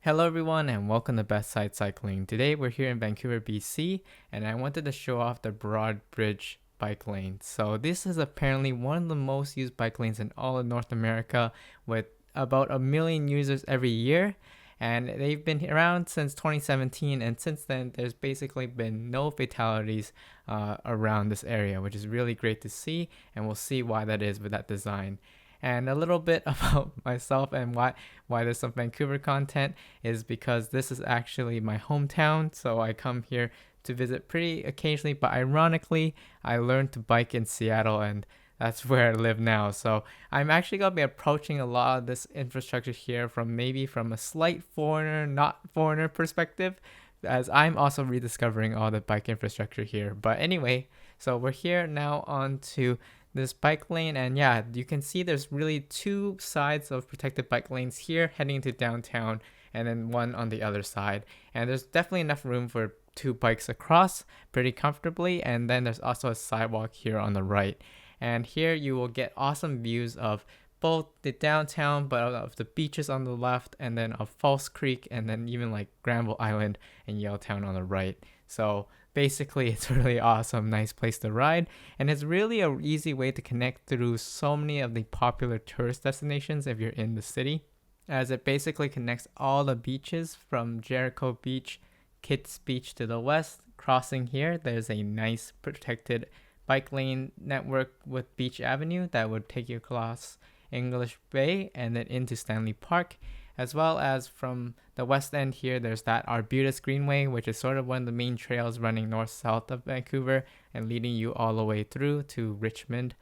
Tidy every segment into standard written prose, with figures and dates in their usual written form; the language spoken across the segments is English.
Hello everyone and welcome to Best Side Cycling. Today we're here in Vancouver, BC, and I wanted to show off the Burrard Bridge bike lane. So this is apparently one of the most used bike lanes in all of North America with about 1 million users every year. And they've been around since 2017, and since then there's basically been no fatalities around this area, which is really great to see, and we'll see why that is with that design. And a little bit about myself and why there's some Vancouver content is because this is actually my hometown, so I come here to visit pretty occasionally, but ironically, I learned to bike in Seattle and that's where I live now. So I'm actually going to be approaching a lot of this infrastructure here from a slight foreigner, not foreigner perspective, as I'm also rediscovering all the bike infrastructure here. But anyway, so we're here now on to this bike lane, and yeah, you can see there's really two sides of protected bike lanes here heading into downtown, and then one on the other side, and there's definitely enough room for two bikes across pretty comfortably. And then there's also a sidewalk here on the right, and here you will get awesome views of both the downtown, but of the beaches on the left, and then of False Creek, and then even like Granville Island and Yaletown on the right. So basically, it's a really awesome, nice place to ride, and it's really a easy way to connect through so many of the popular tourist destinations if you're in the city, as it basically connects all the beaches from Jericho Beach, Kitts Beach to the west. Crossing here, there's a nice protected bike lane network with Beach Avenue that would take you across English Bay and then into Stanley Park, as well as from the west end here, there's that Arbutus Greenway, which is sort of one of the main trails running north-south of Vancouver and leading you all the way through to Richmond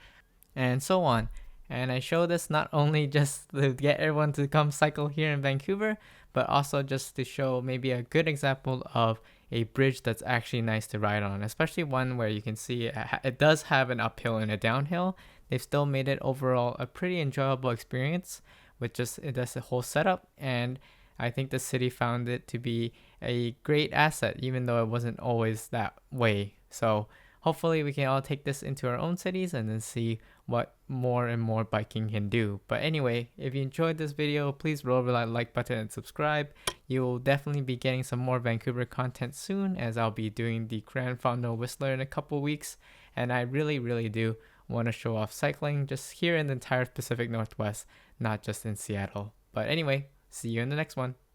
and so on. And I show this not only just to get everyone to come cycle here in Vancouver, but also just to show maybe a good example of a bridge that's actually nice to ride on, especially one where you can see it does have an uphill and a downhill. They've still made it overall a pretty enjoyable experience with just that's the whole setup, and I think the city found it to be a great asset, even though it wasn't always that way. So hopefully we can all take this into our own cities and then see what more and more biking can do. But anyway, if you enjoyed this video, please roll over that like button and subscribe. You will definitely be getting some more Vancouver content soon, as I'll be doing the Grand Fondo Whistler in a couple weeks, and I really do want to show off cycling just here in the entire Pacific Northwest, not just in Seattle. But anyway, see you in the next one.